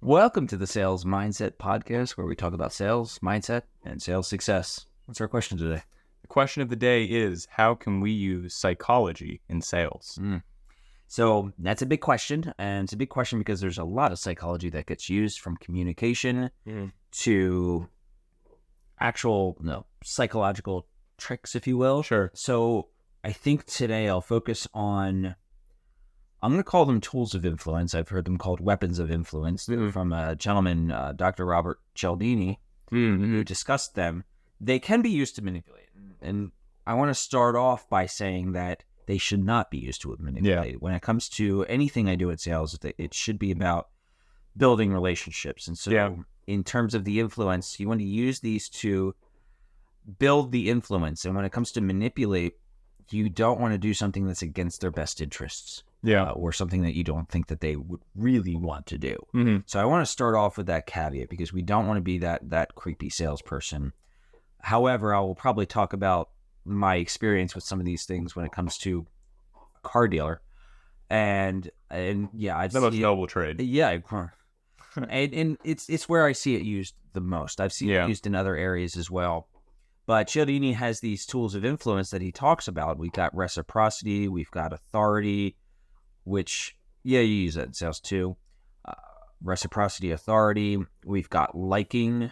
Welcome to the Sales Mindset Podcast, where we talk about sales, mindset, and sales success. What's our question today? The question of the day is, how can we use psychology in sales? So that's a big question, and it's a big question because there's a lot of psychology that gets used, from communication to actual psychological tricks, if you will. Sure. So I think today I'll focus on, I'm going to call them tools of influence. I've heard them called weapons of influence from a gentleman, Dr. Robert Cialdini, who discussed them. They can be used to manipulate. And I want to start off by saying that they should not be used to manipulate. Yeah. When it comes to anything I do in sales, it should be about building relationships. And so in terms of the influence, you want to use these to build the influence. And when it comes to manipulate, you don't want to do something that's against their best interests. Or something that you don't think that they would really want to do. So I want to start off with that caveat, because we don't want to be that creepy salesperson. However, I will probably talk about my experience with some of these things when it comes to a car dealer. And yeah, I've the most noble trade. Yeah. and it's where I see it used the most. I've seen it used in other areas as well. But Cialdini has these tools of influence that he talks about. We've got reciprocity, we've got authority, which, you use that in sales too. Reciprocity, authority. We've got liking.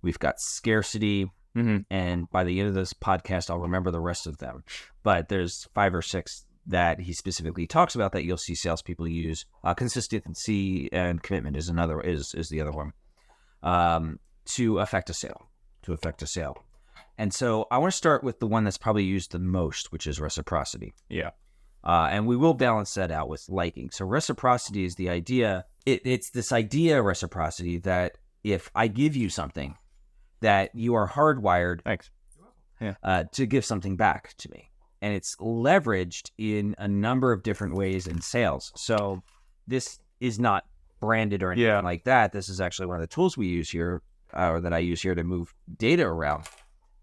We've got scarcity. And by the end of this podcast, I'll remember the rest of them. But there's 5 or 6 that he specifically talks about that you'll see salespeople use. Consistency and commitment is the other one. To affect a sale. And so I want to start with the one that's probably used the most, which is reciprocity. And we will balance that out with liking. So reciprocity is the idea. It's this idea, reciprocity, that if I give you something, that you are hardwired to give something back to me. And it's leveraged in a number of different ways in sales. So this is not branded or anything like that. This is actually one of the tools we use here, or that I use here to move data around.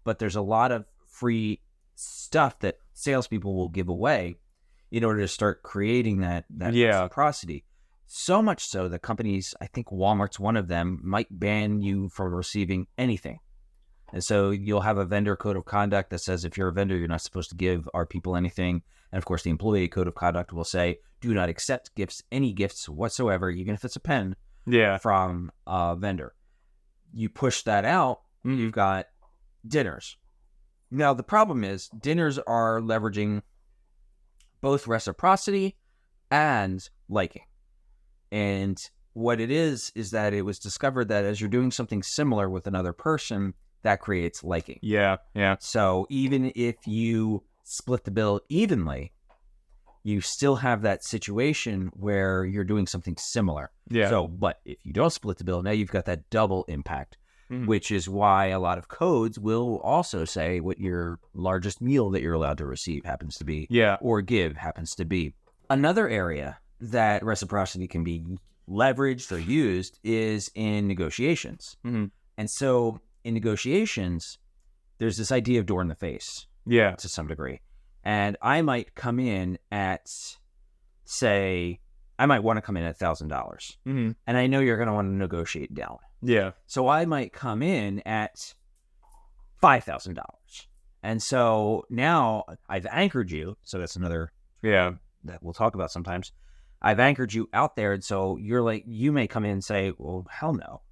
But there's a lot of free stuff that salespeople will give away in order to start creating that reciprocity. So much so that companies, I think Walmart's one of them, might ban you from receiving anything. And so you'll have a vendor code of conduct that says if you're a vendor, you're not supposed to give our people anything. And of course, the employee code of conduct will say, do not accept gifts, any gifts whatsoever, even if it's a pen, from a vendor. You push that out, you've got dinners. Now, the problem is dinners are leveraging both reciprocity and liking. And what it is that it was discovered that as you're doing something similar with another person, that creates liking. So even if you split the bill evenly, you still have that situation where you're doing something similar. So, but if you don't split the bill, now you've got that double impact, which is why a lot of codes will also say what your largest meal that you're allowed to receive happens to be, or give happens to be. Another area that reciprocity can be leveraged or used is in negotiations. And so in negotiations, there's this idea of door in the face, to some degree. And I might come in at, say, I might want to come in at $1,000, and I know you're going to want to negotiate down. So I might come in at $5,000. And so now I've anchored you. So that's another that we'll talk about sometimes. I've anchored you out there. And so you may come in and say, well, hell no.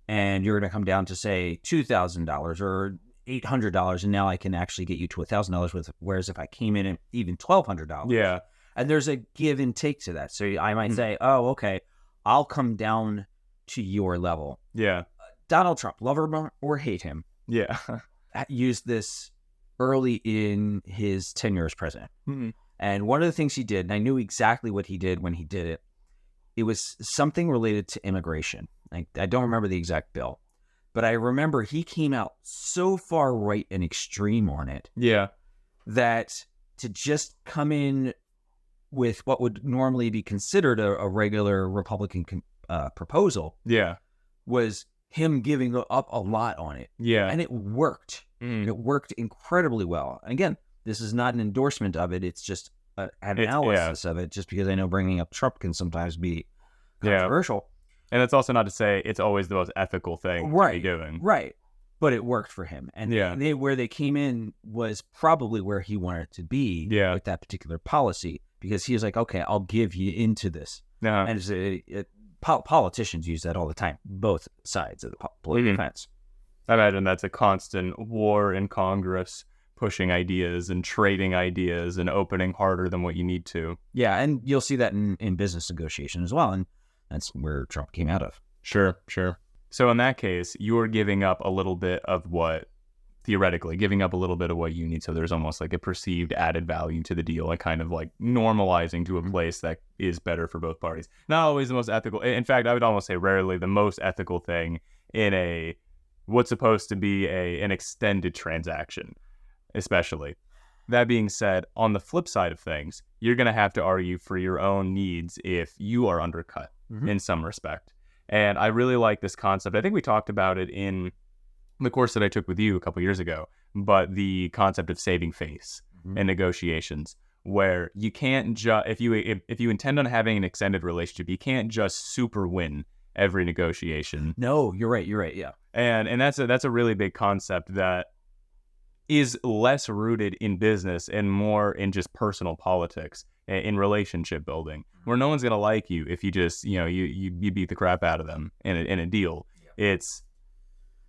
And you're going to come down to, say, $2,000 or $800. And now I can actually get you to $1,000 whereas if I came in at even $1,200. And there's a give and take to that. So I might say, oh, okay, I'll come down to your level. Donald Trump, love him or hate him, used this early in his tenure as president. And one of the things he did, and I knew exactly what he did when he did it, it was something related to immigration. I don't remember the exact bill, but I remember he came out so far right and extreme on it that to just come in with what would normally be considered a regular Republican proposal was him giving up a lot on it. And it worked. It worked incredibly well. And again, this is not an endorsement of it. It's just an analysis of it, just because I know bringing up Trump can sometimes be controversial. And it's also not to say it's always the most ethical thing to be doing. Right. But it worked for him. And where they came in was probably where he wanted to be with that particular policy, because he was like, okay, I'll give you into this. And politicians use that all the time, both sides of the political fence. I imagine that's a constant war in Congress, pushing ideas and trading ideas and opening harder than what you need to. Yeah, and you'll see that in business negotiation as well, and that's where Trump came out of. Sure. So in that case, you're giving up a little bit of what, theoretically, giving up a little bit of what you need, so there's almost like a perceived added value to the deal, and kind of like normalizing to a place that is better for both parties. Not always the most ethical. In fact, I would almost say rarely the most ethical thing in what's supposed to be an extended transaction, especially. That being said, on the flip side of things, you're going to have to argue for your own needs if you are undercut in some respect. And I really like this concept. I think we talked about it in the course that I took with you a couple years ago, but the concept of saving face in negotiations, where you can't just, if you intend on having an extended relationship, you can't just super win every negotiation. No, you're right. Yeah. And that's a really big concept that is less rooted in business and more in just personal politics, in relationship building, where no one's going to like you if you just, you beat the crap out of them in a deal. It's,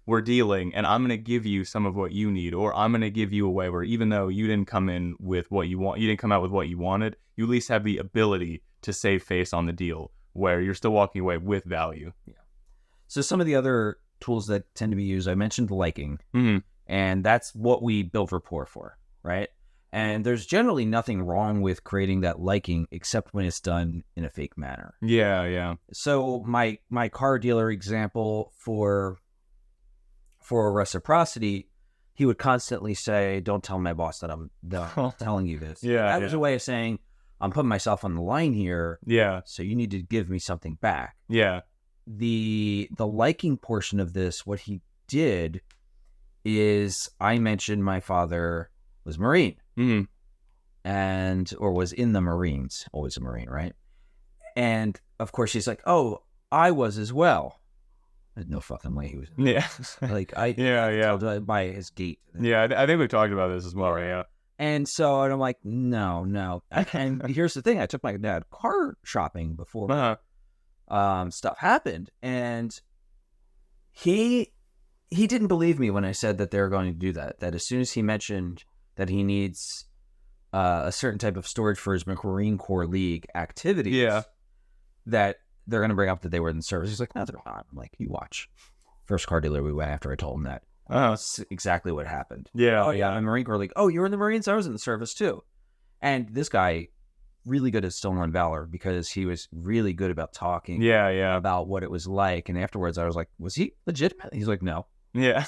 we're dealing, and I'm going to give you some of what you need, or I'm going to give you a way where, even though you didn't come in with what you want, you didn't come out with what you wanted, you at least have the ability to save face on the deal, where you're still walking away with value. Yeah. So some of the other tools that tend to be used, I mentioned liking, and that's what we build rapport for, right? And there's generally nothing wrong with creating that liking, except when it's done in a fake manner. Yeah. So my car dealer example for reciprocity, he would constantly say, "Don't tell my boss that I'm telling you this." That was a way of saying, I'm putting myself on the line here. Yeah. So you need to give me something back. Yeah. The liking portion of this, what he did is, I mentioned my father was Marine, or was in the Marines, always a Marine, right? And of course she's like, "Oh, I was as well." There's no fucking way he was. Yeah. Like I told by his gait. Yeah, I think we've talked about this as well, right? Yeah. And so I'm like, no. And here's the thing: I took my dad car shopping before stuff happened, and he didn't believe me when I said that they were going to do that. That as soon as he mentioned that he needs a certain type of storage for his Marine Corps League activities, that they're going to bring up that they were in the service. He's like, "No, they're not." I'm like, "You watch." First car dealer we went after I told him that. That's exactly what happened. Yeah. Oh, yeah. I'm a Marine Corps League. "Oh, you were in the Marines? I was in the service too." And this guy, really good at stolen valor, because he was really good about talking about what it was like. And afterwards I was like, "Was he legitimate?" He's like, "No." Yeah.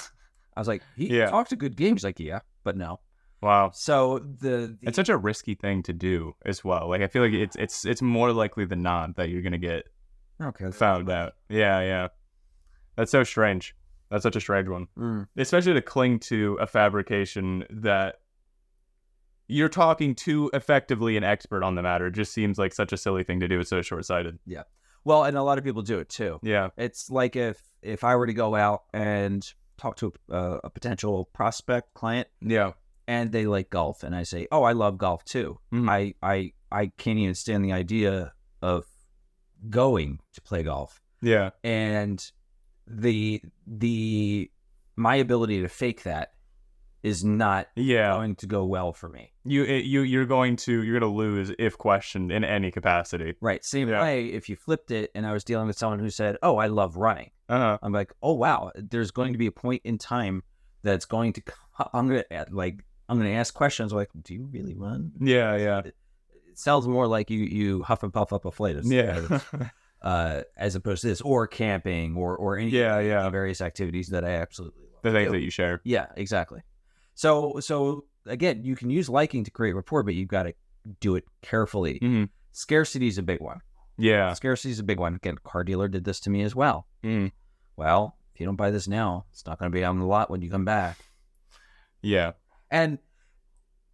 I was like, he talked a good game. He's like, "Yeah, but no." Wow. So it's such a risky thing to do as well. Like, I feel like it's more likely than not that you're going to get found out. Yeah. That's so strange. That's such a strange one. Especially to cling to a fabrication that you're talking to effectively an expert on the matter. It just seems like such a silly thing to do. It's so short-sighted. Yeah. Well, and a lot of people do it too. Yeah. It's like if I were to go out and talk to a potential prospect client. Yeah. And they like golf, and I say, "Oh, I love golf too." I can't even stand the idea of going to play golf. Yeah. And my ability to fake that is not going to go well for me. You're going to lose if questioned in any capacity. Right. Same way, if you flipped it and I was dealing with someone who said, "Oh, I love running." I'm like, "Oh wow, there's going to be a point in time that's going to come. I'm going to ask questions like, do you really run?" Yeah. It sounds more like you huff and puff up a flight of as opposed to this, or camping, or any various activities that I absolutely love. The things that you share. Yeah, exactly. So again, you can use liking to create rapport, but you've got to do it carefully. Scarcity is a big one. Yeah. Scarcity is a big one. Again, car dealer did this to me as well. Well, if you don't buy this now, it's not going to be on the lot when you come back. Yeah. And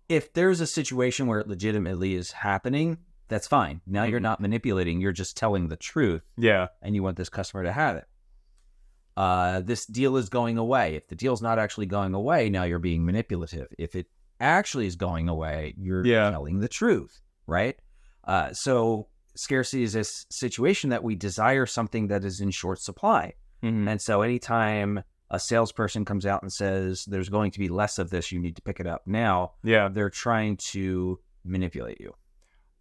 if there's a situation where it legitimately is happening, that's fine. Now you're not manipulating. You're just telling the truth. Yeah. And you want this customer to have it. This deal is going away. If the deal's not actually going away, now you're being manipulative. If it actually is going away, you're telling the truth, right? So scarcity is this situation that we desire something that is in short supply. And so anytime a salesperson comes out and says there's going to be less of this, you need to pick it up now. Yeah, they're trying to manipulate you.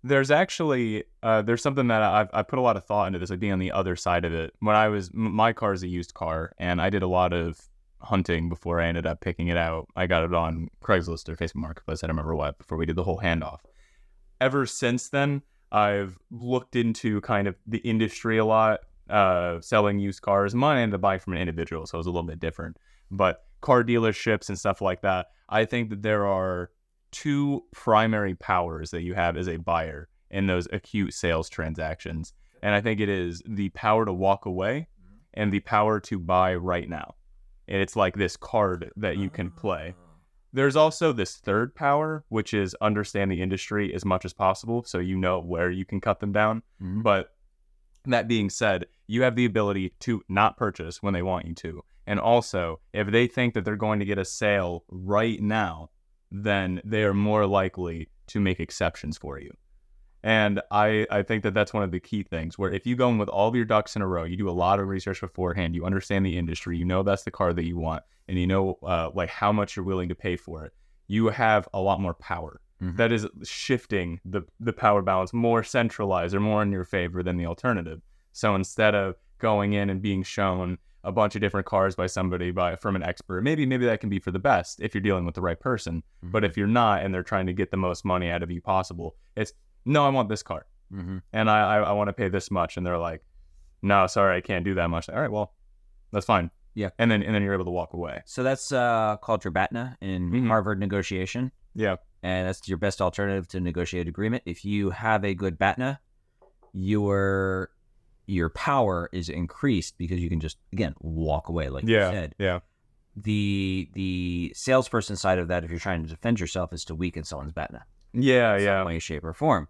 There's actually there's something that I put a lot of thought into this, like being on the other side of it. When my car is a used car, and I did a lot of hunting before I ended up picking it out. I got it on Craigslist or Facebook Marketplace, I don't remember what, before we did the whole handoff. Ever since then, I've looked into kind of the industry a lot, selling used cars. Mine I ended up buying from an individual, so it was a little bit different. But car dealerships and stuff like that, I think that there are two primary powers that you have as a buyer in those acute sales transactions. And I think it is the power to walk away and the power to buy right now. And it's like this card that you can play. There's also this third power, which is understand the industry as much as possible so you know where you can cut them down. But that being said, you have the ability to not purchase when they want you to. And also, if they think that they're going to get a sale right now, then they are more likely to make exceptions for you. And I think that that's one of the key things, where if you go in with all of your ducks in a row, you do a lot of research beforehand, you understand the industry, you know that's the car that you want, and you know like how much you're willing to pay for it, you have a lot more power. That is shifting the power balance more centralized or more in your favor than the alternative. So instead of going in and being shown a bunch of different cars by somebody from an expert, maybe that can be for the best if you're dealing with the right person. But if you're not and they're trying to get the most money out of you possible, it's, no, I want this car. And I want to pay this much. And they're like, no, sorry, I can't do that much. All right, well, that's fine. Yeah. And then you're able to walk away. So that's called your BATNA in Harvard negotiation. Yeah. And that's your best alternative to negotiated agreement. If you have a good BATNA, your power is increased because you can just, again, walk away, like you said. Yeah. The salesperson side of that, if you're trying to defend yourself, is to weaken someone's BATNA. Yeah. Some way, shape, or form.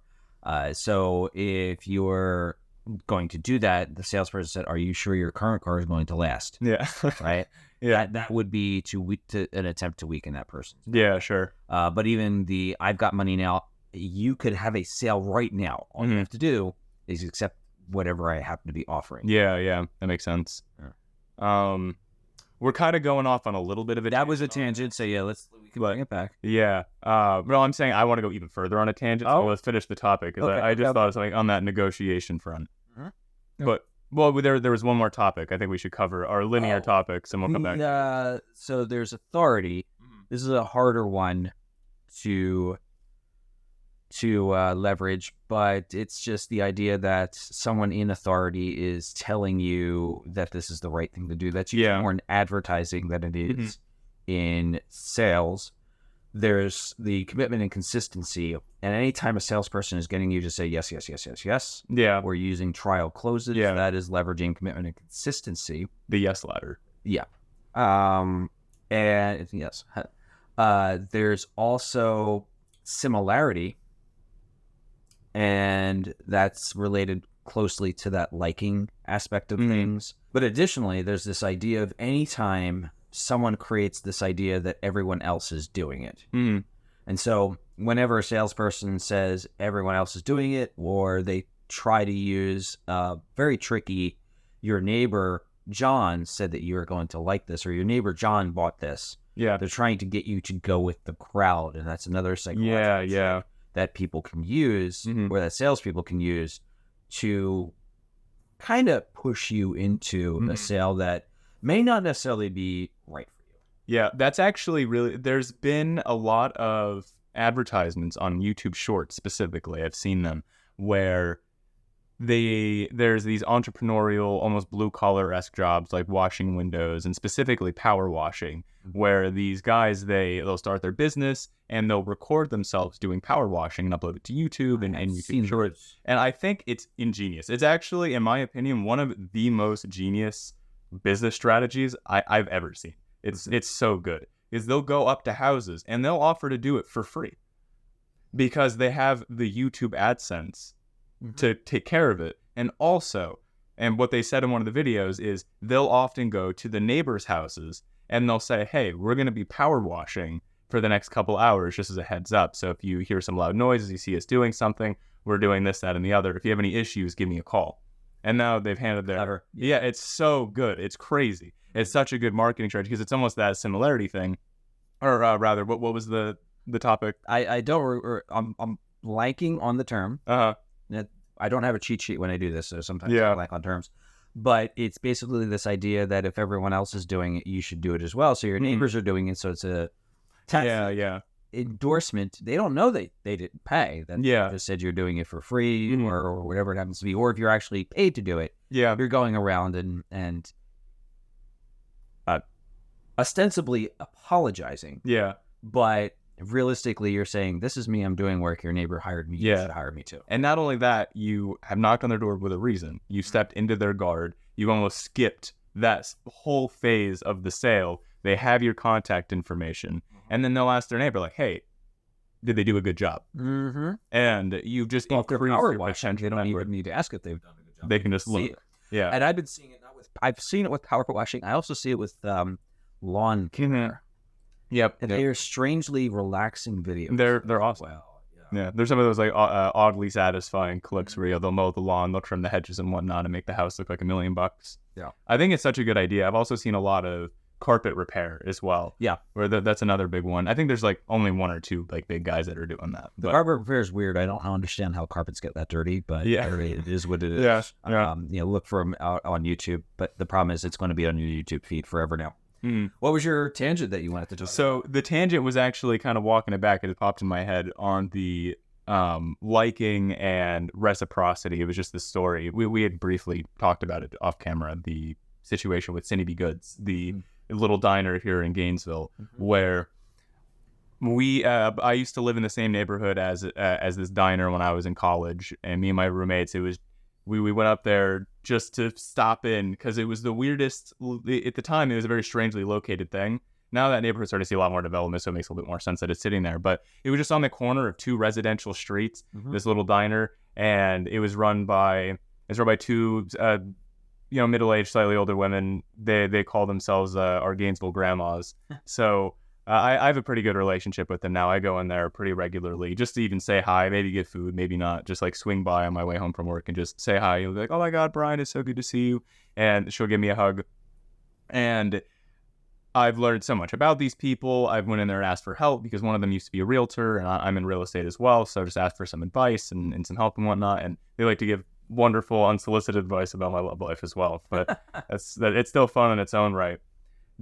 So if you're going to do that, the salesperson said, "Are you sure your current car is going to last?" Yeah. Right. Yeah. That would be to an attempt to weaken that person. Yeah. Sure. But even I've got money now. You could have a sale right now. All you have to do is accept whatever I happen to be offering. Yeah. That makes sense. Yeah. We're kind of going off on a little bit of a That was a tangent, so yeah, we can bring it back. Yeah. Well, I'm saying I want to go even further on a tangent, so let's finish the topic, because I just thought of something on that negotiation front. But, there was one more topic I think we should cover, our linear topics, and we'll come back. So there's authority. This is a harder one to leverage, but it's just the idea that someone in authority is telling you that this is the right thing to do. That's usually more in advertising than it is in sales. There's the commitment and consistency, and anytime a salesperson is getting you to say yes, we're using trial closes. That is leveraging commitment and consistency. The yes ladder. Yeah. And yes, there's also similarity. And that's related closely to that liking aspect of things. But additionally, there's this idea of anytime someone creates this idea that everyone else is doing it. And so whenever a salesperson says everyone else is doing it, or they try to use very tricky, your neighbor John said that you are going to like this, or your neighbor John bought this. Yeah. They're trying to get you to go with the crowd. And that's another psychological trick that people can use, or that salespeople can use, to kind of push you into a sale that may not necessarily be right for you. Yeah, that's actually really, there's been a lot of advertisements on YouTube Shorts specifically, I've seen them, where there's these entrepreneurial, almost blue-collar-esque jobs like washing windows, and specifically power washing, where these guys, they'll start their business and they'll record themselves doing power washing and upload it to YouTube and YouTube Shorts. And I think it's ingenious. It's actually, in my opinion, one of the most genius business strategies I've ever seen. It's so good. Is they'll go up to houses and they'll offer to do it for free. because they have the YouTube AdSense to take care of it. And also, and what they said in one of the videos is they'll often go to the neighbors' houses and they'll say, hey, we're going to be power washing for the next couple hours, just as a heads up. So if you hear some loud noises, you see us doing something, we're doing this, that, and the other. If you have any issues, give me a call. And now they've handed their... Yeah, it's so good. It's crazy. It's such a good marketing strategy because it's almost that similarity thing. Or rather, what was the topic? I don't... I'm blanking on the term. I don't have a cheat sheet when I do this, so sometimes I blank on terms. But it's basically this idea that if everyone else is doing it, you should do it as well. So your neighbors are doing it, so it's a endorsement. They don't know they didn't pay. That just said you're doing it for free or whatever it happens to be. Or if you're actually paid to do it, you're going around and ostensibly apologizing. Yeah. But realistically, you're saying, this is me, I'm doing work, your neighbor hired me, you should hire me too. And not only that, you have knocked on their door with a reason. You stepped into their guard. You almost skipped that whole phase of the sale. They have your contact information. And then they'll ask their neighbor, like, hey, did they do a good job? And you've just increased your potential. They don't even need to ask if they've done a good job. They can just look. Yeah. And I've been seeing it I've seen it with power washing. I also see it with lawn care. Yep. And they are strangely relaxing videos. They're awesome. Wow. Yeah. There's some of those like oddly satisfying clips where they'll mow the lawn, they'll trim the hedges and whatnot and make the house look like $1 million. Yeah. I think it's such a good idea. I've also seen a lot of carpet repair as well. Yeah. Where that's another big one. I think there's like only one or two like big guys that are doing that. The carpet repair is weird. I don't understand how carpets get that dirty, but it is what it is. Yeah. Look for them out on YouTube, but the problem is it's going to be on your YouTube feed forever now. What was your tangent that you wanted to talk about? So the tangent was actually kind of walking it back. It popped in my head on the liking and reciprocity. It was just the story. We had briefly talked about it off camera, the situation with Cindy B. Goods, the little diner here in Gainesville, where I used to live in the same neighborhood as this diner when I was in college, and me and my roommates, we went up there just to stop in because it was the weirdest. At the time, it was a very strangely located thing. Now that neighborhood's starting to see a lot more development, so it makes a little bit more sense that it's sitting there. But it was just on the corner of two residential streets, this little diner, and it was run by two middle-aged, slightly older women. They call themselves our Gainesville grandmas. So I have a pretty good relationship with them now. I go in there pretty regularly just to even say hi, maybe get food, maybe not, just like swing by on my way home from work and just say hi. You'll be like, oh my God, Brian, it's so good to see you. And she'll give me a hug. And I've learned so much about these people. I've went in there and asked for help because one of them used to be a realtor and I'm in real estate as well. So I just asked for some advice and some help and whatnot. And they like to give wonderful, unsolicited advice about my love life as well. But it's still fun in its own right.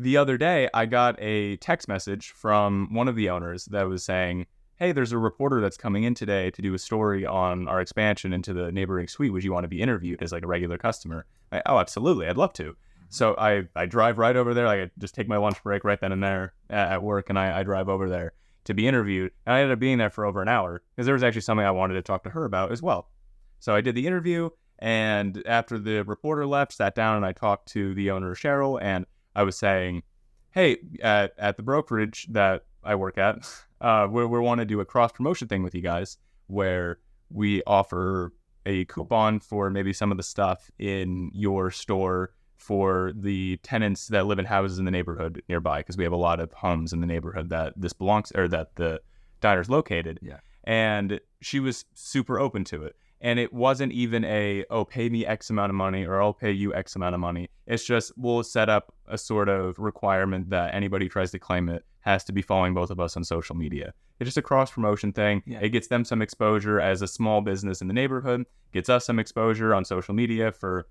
The other day, I got a text message from one of the owners that was saying, hey, there's a reporter that's coming in today to do a story on our expansion into the neighboring suite. Would you want to be interviewed as like a regular customer? Oh, absolutely. I'd love to. So I drive right over there. I just take my lunch break right then and there at work, and I drive over there to be interviewed. And I ended up being there for over an hour because there was actually something I wanted to talk to her about as well. So I did the interview, and after the reporter left, sat down and I talked to the owner, Cheryl, and I was saying, hey, at the brokerage that I work at, we want to do a cross-promotion thing with you guys where we offer a coupon for maybe some of the stuff in your store for the tenants that live in houses in the neighborhood nearby, because we have a lot of homes in the neighborhood that this belongs, or that the diner's located. Yeah. And she was super open to it. And it wasn't even pay me X amount of money or I'll pay you X amount of money. It's just, we'll set up a sort of requirement that anybody who tries to claim it has to be following both of us on social media. It's just a cross-promotion thing. Yeah. It gets them some exposure as a small business in the neighborhood, gets us some exposure on social media for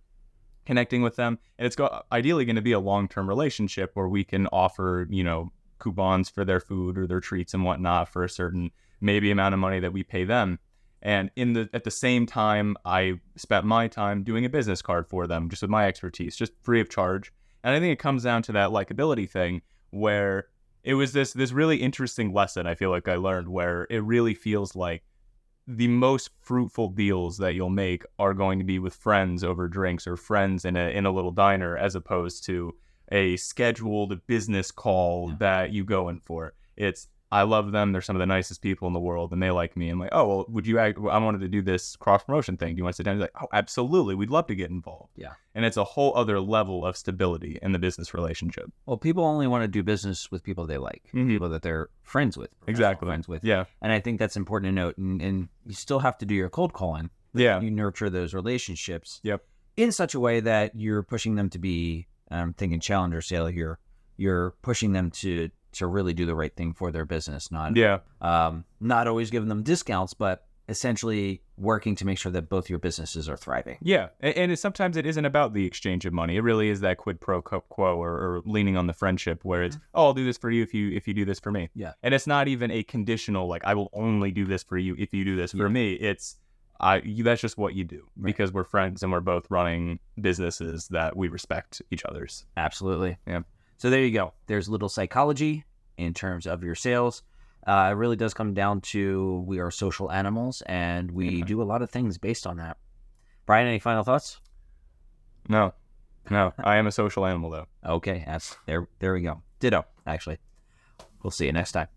connecting with them. And it's ideally going to be a long-term relationship where we can offer, coupons for their food or their treats and whatnot for a certain maybe amount of money that we pay them. And at the same time, I spent my time doing a business card for them, just with my expertise, just free of charge. And I think it comes down to that likability thing, where it was this really interesting lesson I feel like I learned, where it really feels like the most fruitful deals that you'll make are going to be with friends over drinks or friends in a little diner, as opposed to a scheduled business call that you go in for. It's I love them. They're some of the nicest people in the world, and they like me. I'm like, oh, well, I wanted to do this cross promotion thing. Do you want to sit down? He's like, oh, absolutely. We'd love to get involved. Yeah. And it's a whole other level of stability in the business relationship. Well, people only want to do business with people they like, people that they're friends with. Exactly. Friends with. Yeah. And I think that's important to note. And you still have to do your cold calling. Yeah. You nurture those relationships. Yep. In such a way that you're pushing them to be, thinking challenger sale here, you're pushing them to really do the right thing for their business, not always giving them discounts, but essentially working to make sure that both your businesses are thriving. Yeah, and sometimes it isn't about the exchange of money. It really is that quid pro quo or leaning on the friendship where it's, oh, I'll do this for you if you do this for me. Yeah. And it's not even a conditional, like, I will only do this for you if you do this for me. It's, that's just what you do because we're friends and we're both running businesses that we respect each other's. Absolutely. Yeah. So there you go. There's a little psychology in terms of your sales. It really does come down to we are social animals and we do a lot of things based on that. Brian, any final thoughts? No. I am a social animal though. Okay. There we go. Ditto, actually. We'll see you next time.